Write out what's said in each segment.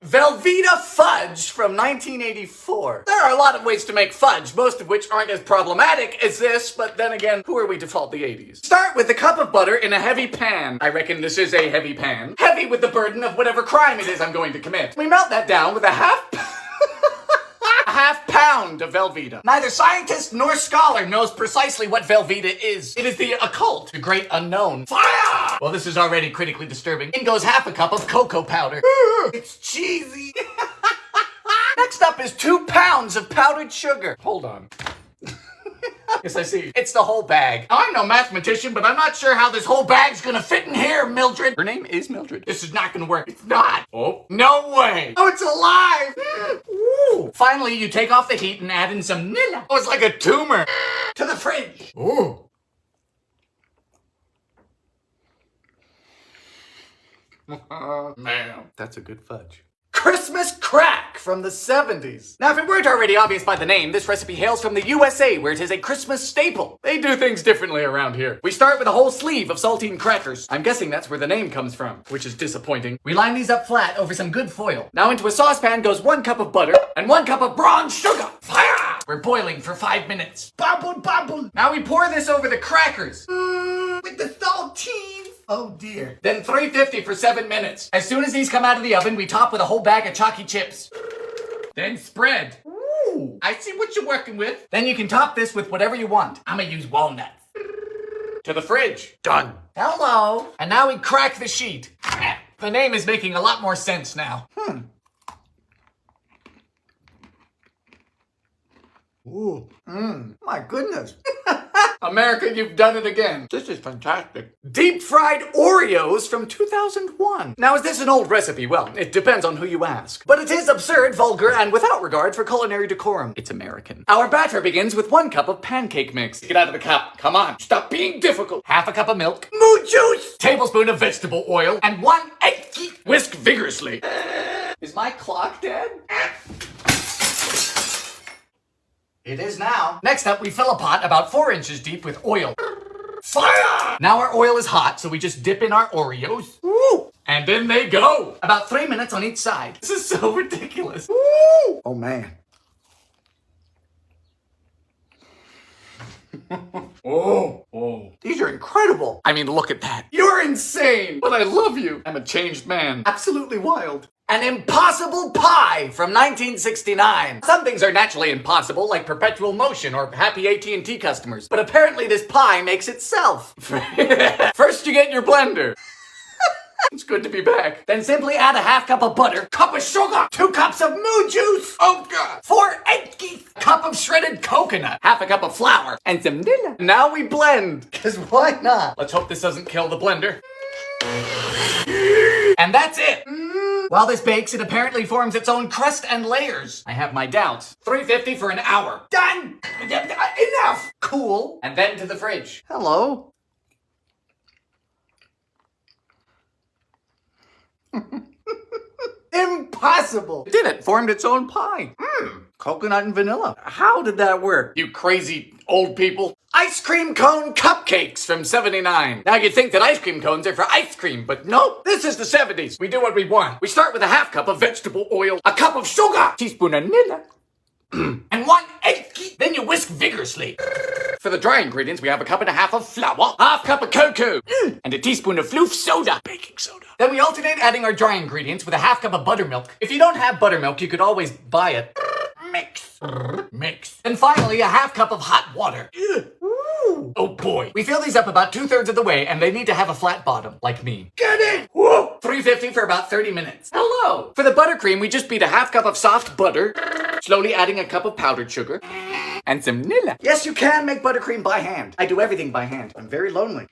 Velveeta fudge from 1984. There are a lot of ways to make fudge, most of which aren't as problematic as this, but then again, who are we to fault the 80s? Start with a cup of butter in a heavy pan. I reckon this is a heavy pan. Heavy with the burden of whatever crime it is I'm going to commit. We melt that down with a half pound of Velveeta. Neither scientist nor scholar knows precisely what Velveeta is. It is the occult, the great unknown. Fire! Well, this is already critically disturbing. In goes half a cup of cocoa powder. It's cheesy. Next up is 2 pounds of powdered sugar. Hold on. Yes, I see. It's the whole bag. Now, I'm no mathematician, but I'm not sure how this whole bag's gonna fit in here, Mildred. Her name is Mildred. This is not gonna work. It's not. Oh, no way. Oh, it's alive. Ooh. Finally, you take off the heat and add in some Nilla. Oh, it's like a tumor. To the fridge. Ooh. Man, that's a good fudge. Christmas crack from the 70s. Now, if it weren't already obvious by the name, this recipe hails from the USA, where it is a Christmas staple. They do things differently around here. We start with a whole sleeve of saltine crackers. I'm guessing that's where the name comes from, which is disappointing. We line these up flat over some good foil. Now into a saucepan goes 1 cup of butter and 1 cup of brown sugar. Fire! We're boiling for 5 minutes. Bubble, bubble. Now we pour this over the crackers. With the saltine. Oh dear. Then 350 for 7 minutes. As soon as these come out of the oven, we top with a whole bag of chalky chips. Then spread. Ooh, I see what you're working with. Then you can top this with whatever you want. I'm gonna use walnuts. To the fridge. Done. Hello. And now we crack the sheet. The name is making a lot more sense now. Ooh. My goodness. America, you've done it again. This is fantastic. Deep fried Oreos from 2001. Now, is this an old recipe? Well, it depends on who you ask. But it is absurd, vulgar, and without regard for culinary decorum. It's American. Our batter begins with 1 cup of pancake mix. Get out of the cup. Come on. Stop being difficult. Half a cup of milk. Moo juice. Tablespoon of vegetable oil. And 1 egg. Whisk vigorously. Is my clock dead? It is now. Next up, we fill a pot about 4 inches deep with oil. Fire! Now our oil is hot, so we just dip in our Oreos. Woo! And in they go. About 3 minutes on each side. This is so ridiculous. Woo! Oh, man. Oh. These are incredible. I mean, look at that. You're insane, but I love you. I'm a changed man. Absolutely wild. An impossible pie from 1969. Some things are naturally impossible, like perpetual motion or happy AT&T customers. But apparently this pie makes itself. First you get your blender. It's good to be back. Then simply add a half cup of butter, cup of sugar, 2 cups of moo juice, oh god, 4 eggs, cup of shredded coconut, half a cup of flour, and some Nilla. Now we blend, cause why not? Let's hope this doesn't kill the blender. And that's it. While this bakes, it apparently forms its own crust and layers. I have my doubts. 350 for an hour. Done! Enough! Cool. And then to the fridge. Hello. Impossible! It did it. Formed its own pie. Coconut and vanilla. How did that work? You crazy old people. Ice cream cone cupcakes from 79. Now you'd think that ice cream cones are for ice cream, but nope. This is the 70s. We do what we want. We start with a half cup of vegetable oil, a cup of sugar, teaspoon of Nilla, and 1 egg. Then you whisk vigorously. For the dry ingredients, we have a cup and a half of flour, half cup of cocoa, and a teaspoon of floof soda, baking soda. Then we alternate adding our dry ingredients with a half cup of buttermilk. If you don't have buttermilk, you could always buy it. Mix. And finally, a half cup of hot water. Oh boy. We fill these up about 2/3 of the way, and they need to have a flat bottom, like me. Get it! Whoa! 350 for about 30 minutes. Hello! For the buttercream, we just beat a half cup of soft butter, slowly adding a cup of powdered sugar, and some Nilla. Yes, you can make buttercream by hand. I do everything by hand. I'm very lonely.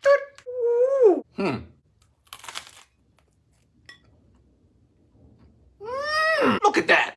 Look at that.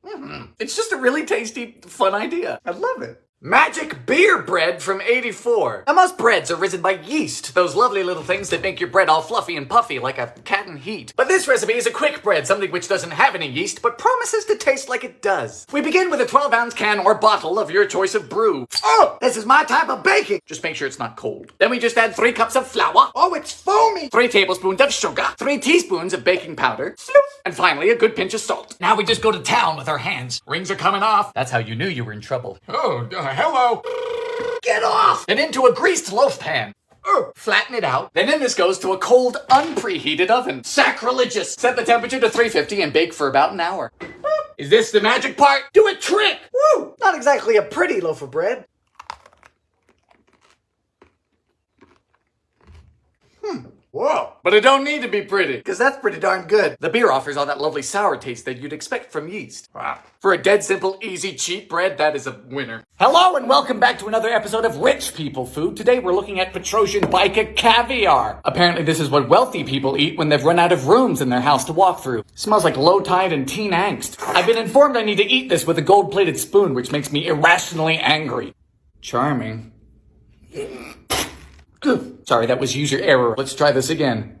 It's just a really tasty, fun idea. I love it. Magic beer bread from 84. Now most breads are risen by yeast, those lovely little things that make your bread all fluffy and puffy like a cat in heat. But this recipe is a quick bread, something which doesn't have any yeast, but promises to taste like it does. We begin with a 12-ounce can or bottle of your choice of brew. Oh, this is my type of baking. Just make sure it's not cold. Then we just add 3 cups of flour. Oh, it's foamy. 3 tablespoons of sugar. 3 teaspoons of baking powder. And finally, a good pinch of salt. Now we just go to town with our hands. Rings are coming off. That's how you knew you were in trouble. Oh, hello. Get off! Then into a greased loaf pan. Flatten it out. Then in this goes to a cold, unpreheated oven. Sacrilegious. Set the temperature to 350 and bake for about an hour. Is this the magic part? Do a trick! Woo! Not exactly a pretty loaf of bread. Whoa. But it don't need to be pretty, because that's pretty darn good. The beer offers all that lovely sour taste that you'd expect from yeast. Wow. For a dead simple, easy, cheap bread, that is a winner. Hello and welcome back to another episode of Rich People Food. Today we're looking at Petrosian Bica caviar. Apparently this is what wealthy people eat when they've run out of rooms in their house to walk through. Smells like low tide and teen angst. I've been informed I need to eat this with a gold-plated spoon, which makes me irrationally angry. Charming. Sorry, that was user error. Let's try this again.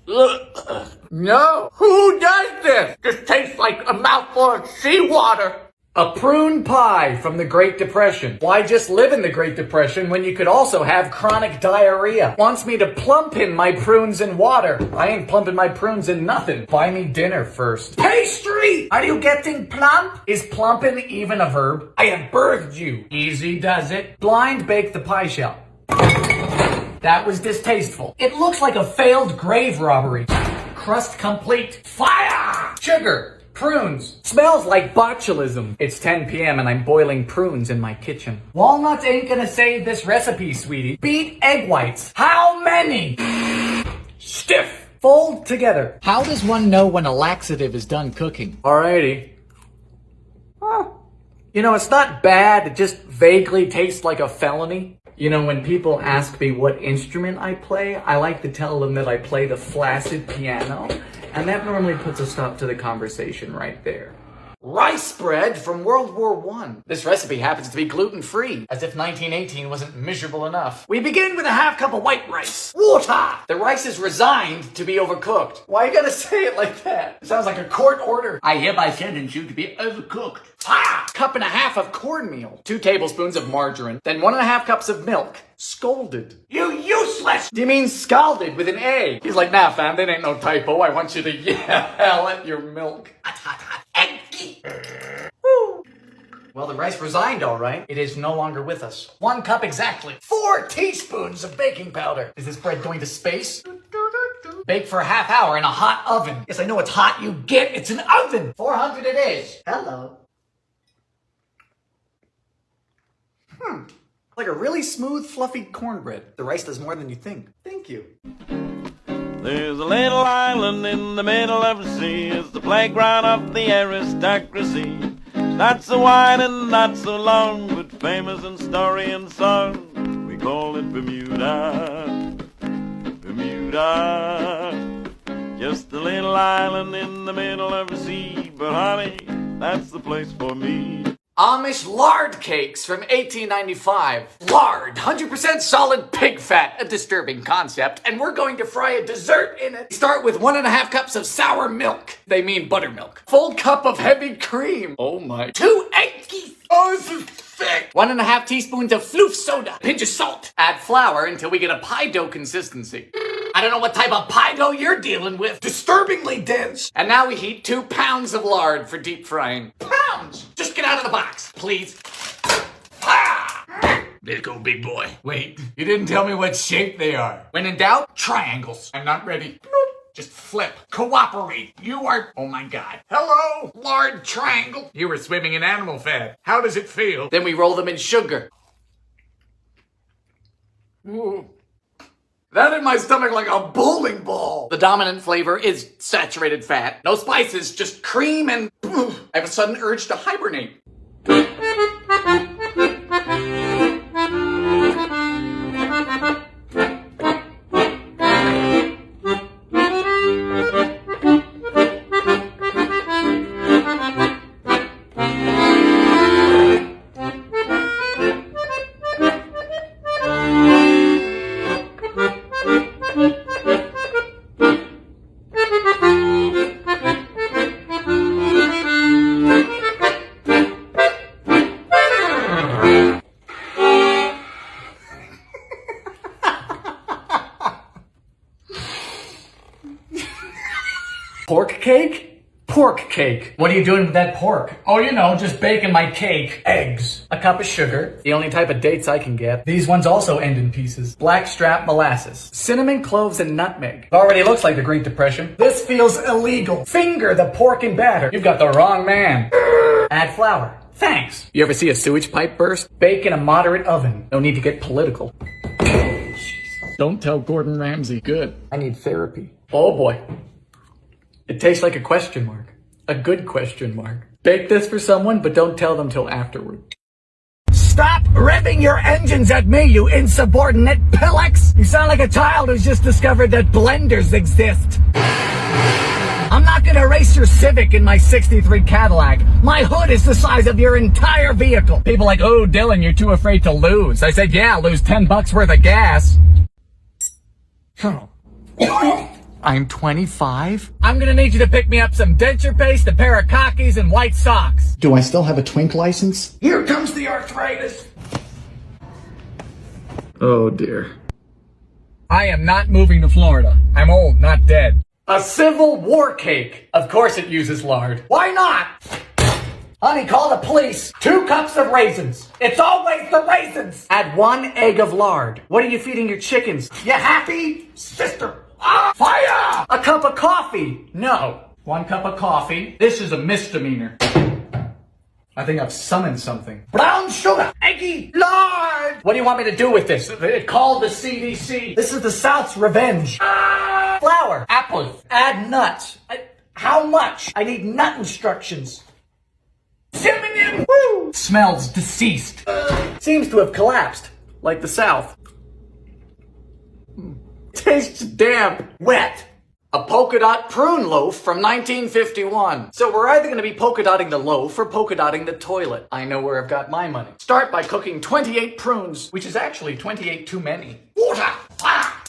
No! Who does this? This tastes like a mouthful of seawater. A prune pie from the Great Depression. Why just live in the Great Depression when you could also have chronic diarrhea? Wants me to plump in my prunes in water. I ain't plumping my prunes in nothing. Buy me dinner first. Pastry! Are you getting plump? Is plumping even a verb? I have birthed you. Easy does it. Blind bake the pie shell. That was distasteful. It looks like a failed grave robbery. Crust complete. Fire! Sugar. Prunes. Smells like botulism. It's 10 p.m. and I'm boiling prunes in my kitchen. Walnuts ain't gonna save this recipe, sweetie. Beat egg whites. How many? Stiff. Fold together. How does one know when a laxative is done cooking? Alrighty. You know, it's not bad. It just vaguely tastes like a felony. You know, when people ask me what instrument I play, I like to tell them that I play the flaccid piano, and that normally puts a stop to the conversation right there. Rice bread from World War I. This recipe happens to be gluten-free, as if 1918 wasn't miserable enough. We begin with a half cup of white rice. Water! The rice is resigned to be overcooked. Why you gotta say it like that? It sounds like a court order. I hereby sentence you to be overcooked. Ah! Cup and a half of cornmeal. 2 tablespoons of margarine. Then 1.5 cups of milk. Scalded. You useless! Do you mean scalded with an A? He's like, nah fam, that ain't no typo. I want you to yell at your milk. Well, the rice resigned all right. It is no longer with us. 1 cup exactly. 4 teaspoons of baking powder. Is this bread going to space? Bake for a half hour in a hot oven. Yes, I know it's hot. You get it's an oven. 400 it is. Hello. Like a really smooth, fluffy cornbread. The rice does more than you think. Thank you. There's a little island in the middle of the sea. It's the playground of the aristocracy. Not so wide and not so long, but famous in story and song. We call it Bermuda. Bermuda. Just a little island in the middle of the sea. But honey, that's the place for me. Amish lard cakes from 1895. Lard, 100% solid pig fat, a disturbing concept, and we're going to fry a dessert in it. Start with 1.5 cups of sour milk. They mean buttermilk. Full cup of heavy cream. Oh my. 2 eggs. Oh, this is thick. 1.5 teaspoons of floof soda. Pinch of salt. Add flour until we get a pie dough consistency. I don't know what type of pie dough you're dealing with. Disturbingly dense. And now we heat 2 pounds of lard for deep frying. Pounds! Just get out of the box, please. Ah! Let's go, big boy. Wait, you didn't tell me what shape they are. When in doubt, triangles. I'm not ready. Just flip. Cooperate. You are... Oh my God. Hello, lard triangle. You were swimming in animal fat. How does it feel? Then we roll them in sugar. Ooh. That in my stomach like a bowling ball. The dominant flavor is saturated fat. No spices, just cream and... I have a sudden urge to hibernate. pork cake. What are you doing with that pork? Oh, you know, just baking my cake. Eggs. A cup of sugar. The only type of dates I can get. These ones also end in pieces. Blackstrap molasses. Cinnamon, cloves, and nutmeg. Already looks like the Great Depression. This feels illegal. Finger the pork and batter. You've got the wrong man. Add flour. Thanks. You ever see a sewage pipe burst? Bake in a moderate oven. No need to get political. Don't tell Gordon Ramsay. Good. I need therapy. Oh boy. It tastes like a question mark. A good question mark. Bake this for someone, but don't tell them till afterward. Stop revving your engines at me, you insubordinate pillocks! You sound like a child who's just discovered that blenders exist. I'm not gonna race your Civic in my '63 Cadillac. My hood is the size of your entire vehicle. People like, oh, Dylan, you're too afraid to lose. I said, yeah, lose $10 worth of gas. I'm 25? I'm gonna need you to pick me up some denture paste, a pair of khakis, and white socks. Do I still have a twink license? Here comes the arthritis. Oh dear. I am not moving to Florida. I'm old, not dead. A Civil War cake. Of course it uses lard. Why not? Honey, call the police. 2 cups of raisins. It's always the raisins. Add 1 egg of lard. What are you feeding your chickens? You happy, sister? Ah, fire! A cup of coffee. No. 1 cup of coffee. This is a misdemeanor. I think I've summoned something. Brown sugar, eggy, lard! What do you want me to do with this? Call the CDC. This is the South's revenge. Ah! Flour, apples, add nuts. How much? I need nut instructions. Cinnamon! Woo! Smells deceased. Seems to have collapsed, like the South. Tastes damp. Wet. A polka dot prune loaf from 1951. So we're either going to be polka dotting the loaf or polka dotting the toilet. I know where I've got my money. Start by cooking 28 prunes, which is actually 28 too many. Water!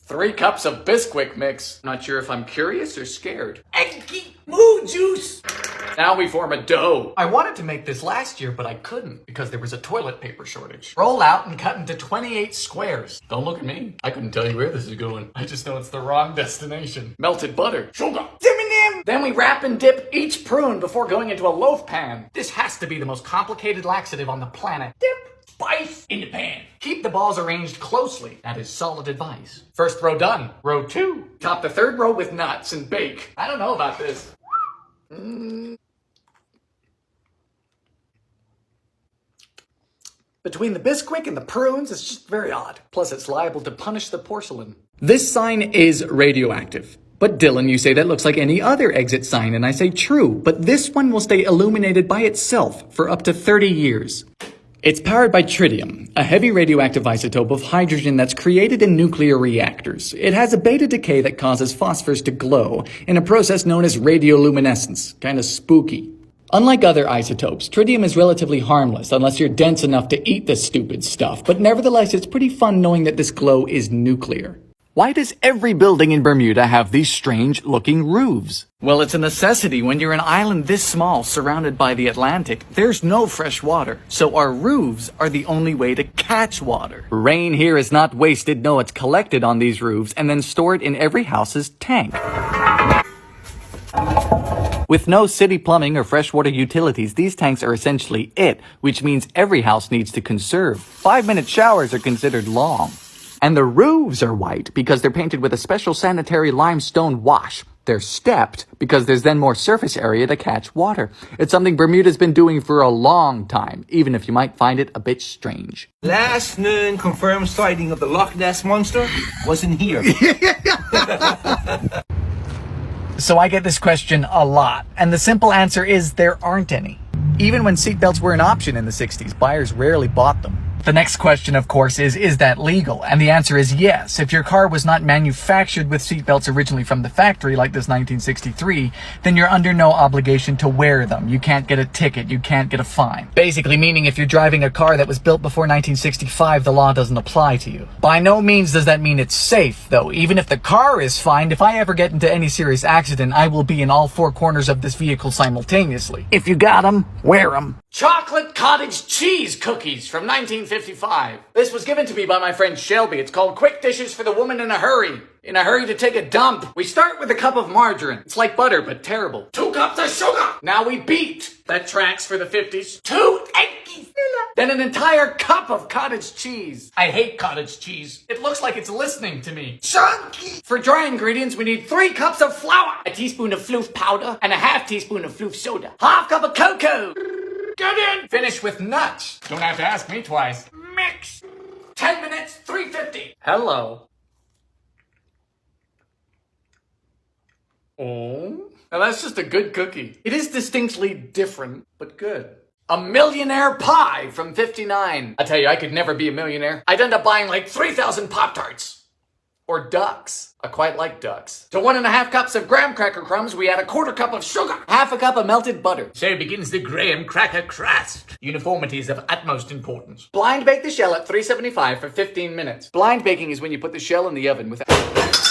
3 cups of Bisquick mix. Not sure if I'm curious or scared. Eggy moo juice! Now we form a dough. I wanted to make this last year, but I couldn't because there was a toilet paper shortage. Roll out and cut into 28 squares. Don't look at me. I couldn't tell you where this is going. I just know it's the wrong destination. Melted butter. Sugar. Then we wrap and dip each prune before going into a loaf pan. This has to be the most complicated laxative on the planet. Dip. Spice in the pan. Keep the balls arranged closely. That is solid advice. First row done. Row 2. Top the 3rd row with nuts and bake. I don't know about this. Between the Bisquick and the prunes, it's just very odd. Plus, it's liable to punish the porcelain. This sign is radioactive. But Dylan, you say that looks like any other exit sign, and I say true, but this one will stay illuminated by itself for up to 30 years. It's powered by tritium, a heavy radioactive isotope of hydrogen that's created in nuclear reactors. It has a beta decay that causes phosphors to glow in a process known as radioluminescence. Kinda spooky. Unlike other isotopes, tritium is relatively harmless unless you're dense enough to eat this stupid stuff, but nevertheless it's pretty fun knowing that this glow is nuclear. Why does every building in Bermuda have these strange-looking roofs? Well, it's a necessity when you're an island this small surrounded by the Atlantic. There's no fresh water, so our roofs are the only way to catch water. Rain here is not wasted, no, it's collected on these roofs and then stored in every house's tank. With no city plumbing or freshwater utilities, these tanks are essentially it, which means every house needs to conserve. 5-minute showers are considered long. And the roofs are white because they're painted with a special sanitary limestone wash. They're stepped because there's then more surface area to catch water. It's something Bermuda's been doing for a long time, even if you might find it a bit strange. Last known confirmed sighting of the Loch Ness Monster wasn't here. So I get this question a lot, and the simple answer is there aren't any. Even when seatbelts were an option in the 60s, buyers rarely bought them. The next question, of course, is that legal? And the answer is yes. If your car was not manufactured with seatbelts originally from the factory, like this 1963, then you're under no obligation to wear them. You can't get a ticket. You can't get a fine. Basically meaning if you're driving a car that was built before 1965, the law doesn't apply to you. By no means does that mean it's safe, though. Even if the car is fine, if I ever get into any serious accident, I will be in all 4 corners of this vehicle simultaneously. If you got them, wear them. Chocolate cottage cheese cookies from 1950. 1955. This was given to me by my friend Shelby. It's called Quick Dishes for the Woman in a Hurry. In a hurry to take a dump. We start with a cup of margarine. It's like butter, but terrible. 2 cups of sugar. Now we beat. That tracks for the 50s. 2 eggs. Then an entire cup of cottage cheese. I hate cottage cheese. It looks like it's listening to me. Chunky. For dry ingredients, we need 3 cups of flour, a teaspoon of floof powder, and a half teaspoon of floof soda. Half cup of cocoa. Get in. Finish with nuts. Don't have to ask me twice. Mix. 10 minutes, 350. Hello. Oh, now that's just a good cookie. It is distinctly different, but good. A millionaire pie from 59. I tell you, I could never be a millionaire. I'd end up buying like 3,000 Pop-Tarts. Or ducks. I quite like ducks. To 1.5 cups of graham cracker crumbs, we add a 1/4 cup of sugar, half a cup of melted butter. So begins the graham cracker crust. Uniformity is of utmost importance. Blind bake the shell at 375 for 15 minutes. Blind baking is when you put the shell in the oven with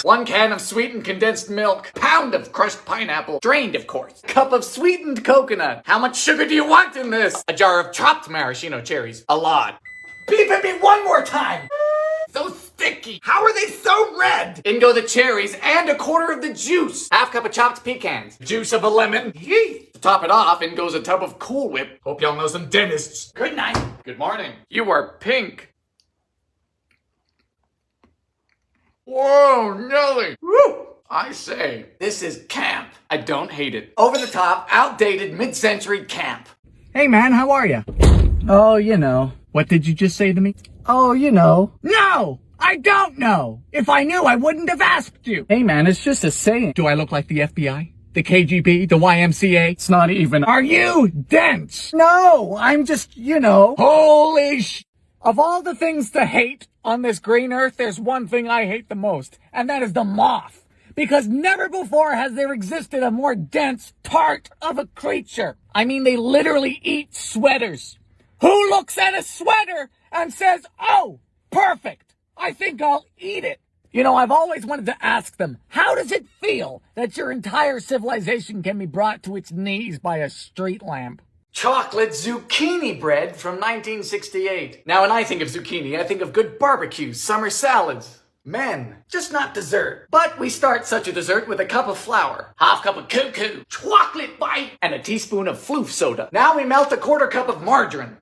1 can of sweetened condensed milk, pound of crushed pineapple, drained of course, cup of sweetened coconut. How much sugar do you want in this? A jar of chopped maraschino cherries. A lot. Beep at me one more time. So sticky. How are they so red? In go the cherries and a 1/4 of the juice. Half cup of chopped pecans. Juice of a lemon. Yee. To top it off, in goes a tub of Cool Whip. Hope y'all know some dentists. Good night. Good morning. You are pink. Whoa, Nelly. Woo. I say, this is camp. I don't hate it. Over the top, outdated, mid-century camp. Hey man, how are you? Oh, you know. What did you just say to me? Oh, you know. No! I don't know! If I knew, I wouldn't have asked you! Hey man, it's just a saying. Do I look like the FBI? The KGB? The YMCA? It's not even. Are you dense? No, I'm just, you know. Holy sh... Of all the things to hate on this green earth, there's one thing I hate the most, and that is the moth. Because never before has there existed a more dense tart of a creature. I mean, they literally eat sweaters. Who looks at a sweater and says, oh, perfect, I think I'll eat it? You know, I've always wanted to ask them, how does it feel that your entire civilization can be brought to its knees by a street lamp? Chocolate zucchini bread from 1968. Now, when I think of zucchini, I think of good barbecue, summer salads. Men, just not dessert. But we start such a dessert with a cup of flour, half cup of cocoa, chocolate bite, and a teaspoon of floof soda. Now we melt a 1/4 cup of margarine.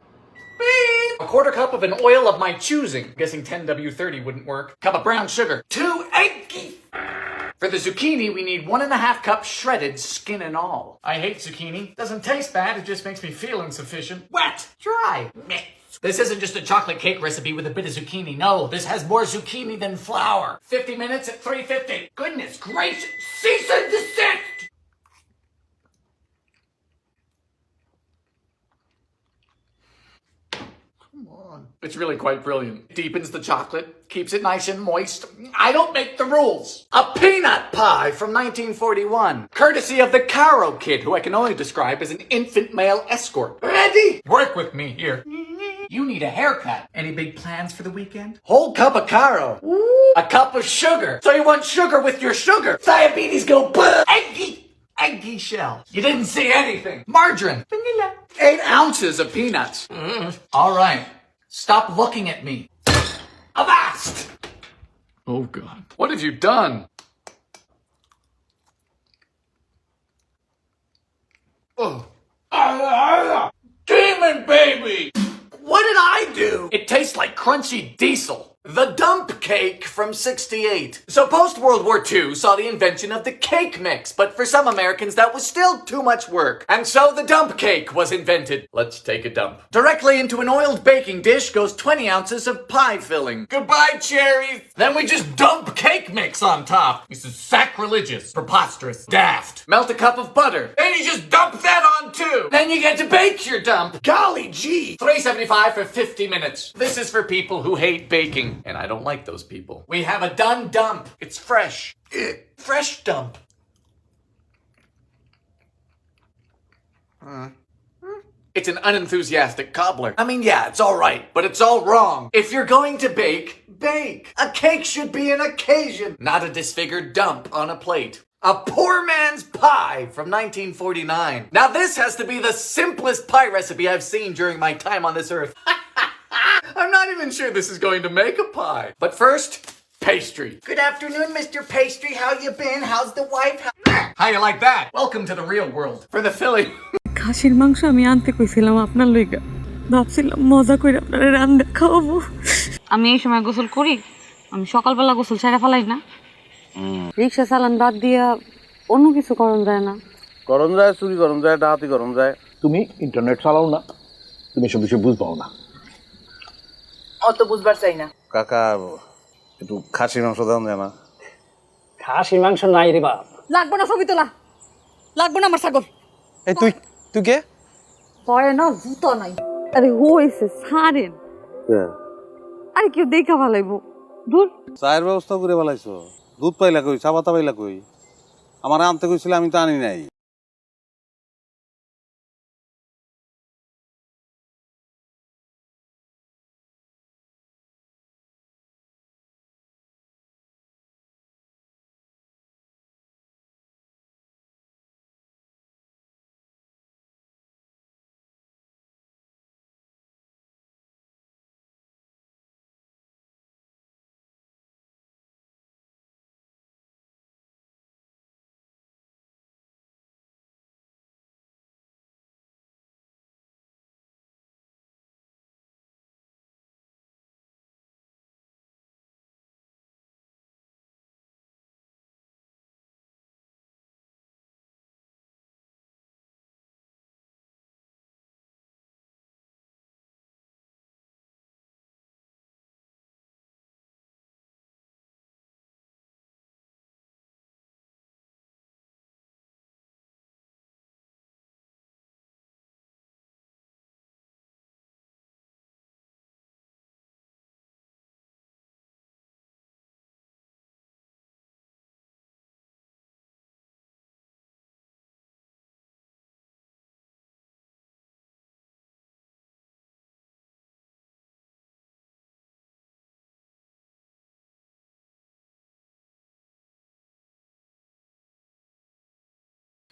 Beep. A 1/4 cup of an oil of my choosing. Guessing 10W30 wouldn't work. Cup of brown sugar. 2 eggs. For the zucchini, we need 1.5 cups shredded, skin and all. I hate zucchini. Doesn't taste bad, it just makes me feel insufficient. Wet. Dry. Mix. This isn't just a chocolate cake recipe with a bit of zucchini. No, this has more zucchini than flour. 50 minutes at 350. Goodness gracious. Cease and desist. It's really quite brilliant. Deepens the chocolate, keeps it nice and moist. I don't make the rules. A peanut pie from 1941. Courtesy of the Caro Kid, who I can only describe as an infant male escort. Ready? Work with me here. You need a haircut. Any big plans for the weekend? Whole cup of Caro. A cup of sugar. So you want sugar with your sugar. Diabetes go buh. Eggy shell. You didn't see anything. Margarine. Vanilla. 8 ounces of peanuts. All right. Stop looking at me. Avast! Oh, God. What have you done? Oh. Demon baby! What did I do? It tastes like crunchy diesel. The dump cake from 68. So post-World War II saw the invention of the cake mix, but for some Americans that was still too much work. And so the dump cake was invented. Let's take a dump. Directly into an oiled baking dish goes 20 ounces of pie filling. Goodbye, cherries. Then we just dump cake mix on top. This is sacrilegious, preposterous, daft. Melt a cup of butter. Then you just dump that on too. Then you get to bake your dump. Golly gee. $3.75 for 50 minutes. This is for people who hate baking. And I don't like those people. We have a done dump. It's fresh. Fresh dump. It's an unenthusiastic cobbler. I mean, yeah, it's all right, but it's all wrong. If you're going to bake, bake. A cake should be an occasion, not a disfigured dump on a plate. A poor man's pie from 1949. Now this has to be the simplest pie recipe I've seen during my time on this earth. I'm not even sure this is going to make a pie. But first, pastry. Good afternoon, Mr. Pastry. How you been? How's the wife? How you like that? Welcome to the real world. For the Philly. খাসির মাংস আমি আনতে কইছিলাম আপনার লইগা, ভাবছিলাম মজা করে আপনারা রান্না খাওয়াবো। আমি এই সময় গোসল করি, আমি সকালবেলা গোসল ছেড়ে ফেলাই না। রিক্সা চালান বাদ দিয়া অন্য কিছু করণ যায় না? গরম যায়, চুরি গরম যায়, ডাহাতি গরম যায়। তুমি ইন্টারনেট চালাও না, তুমি সব বিষয় বুঝবাও না। অত বুঝবার চাই না। কাকা একটু খাসি মাংস দাম যায় না? খাসির মাংস নাই রে বাপ। লাগবো না ছবি তোলা, লাগবো না আমার ছাগল। এই তুই তুই কে? পরে না জুতো নাই। আরে হইছে ছাড়েন, আরে কেউ দেখা ভালাইবো। দূর চায়ের ব্যবস্থা করে ফেলাইছো? দুধ পাইলা কই, চা পাতা পাইলা কই? আমার আনতে কইছিল, আমি তো আনি নাই।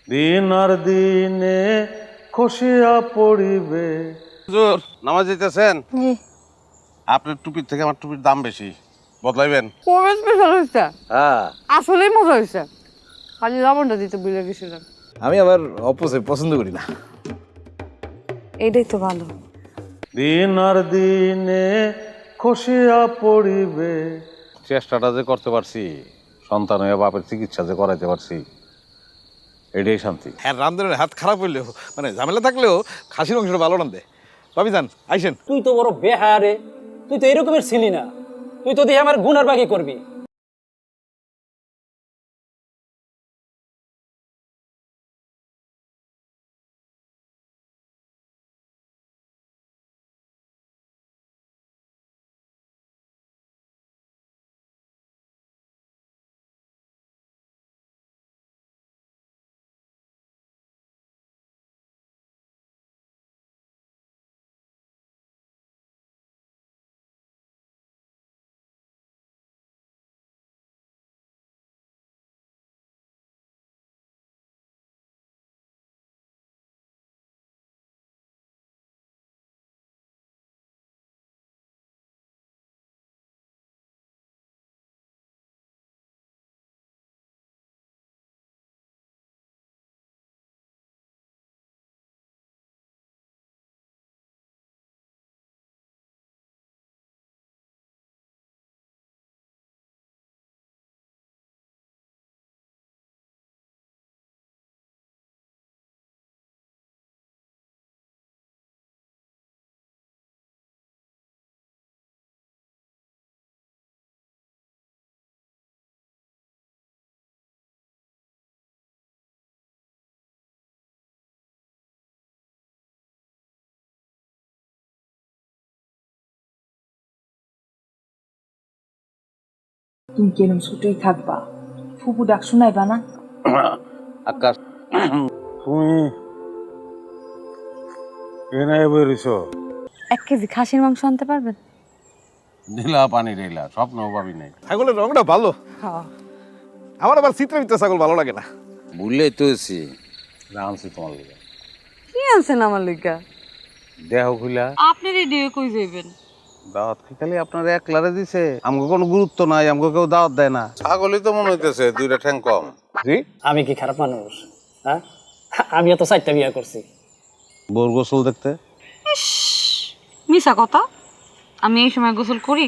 দিন আর দিনে খসিয়া পড়িবে। হুজুর নামাজ দিতেছেন? আপনার টুপির থেকে আমার টুপির দাম বেশি, বদলাইবেন? খুব স্পেশাল হয়েছে, হ্যাঁ আসলেই মজা হয়েছে। খালি লবণটা দিতে ভুলে গেছিলাম। আমি আবার অপোজিট পছন্দ করি না। এইটাই তো ভালো। দিন আর দিনে খসিয়া পড়িবে। চেষ্টাটা যে করতে পারছি, সন্তান হয়ে বাপের চিকিৎসা যে করাইতে পারছি, এটাই শান্তি। হ্যাঁ, রান্ধনের হাত খারাপ হইলেও মানে ঝামেলা থাকলেও খাসির মাংসটা ভালো রান্ধে। ভাবি যান, আইসেন। তুই তো বড় বেহায়া রে, তুই তো এরকমের ছিলি না। তুই তো দিয়ে আমার গুনার বাকি করবি। তুমি কেন ছুটেই থাকবা? ফুপু ডাক শোনাইবা না? আকাশ, তুমি এনে বেরিয়েছ? 1 কেজি খাসির মাংস আনতে পারবেন? ঢিলা পানি ঢিলা, স্বপ্নও পাবি নাই। ছাগলের রংটা ভালো, হ্যাঁ। আমার আবার চিত্রবিত্ত ছাগল ভালো লাগে না। ভুললেই তো এসি রাঁধছি তোমার লিগা। কি আনছেন আমার লইগা? দেহ খুলা। আপনি রেডি হয়ে কই যাইবেন? দাওয়াত কি খালি আপনার একলারে দিছে? আমাকে কোনো গুরুত্ব নাই, আমাকে কেউ দাওয়াত দেয় না। ছাগলই তো মনে হইতেছে, দুইটা ঠ্যাং কম। জি, আমি কি খারাপ মানুষ? হ্যাঁ, আমিও তো 4টা বিয়া করছি। বোর গোসল দেখতে মিছা কথা, আমি এই সময় গোসল করি?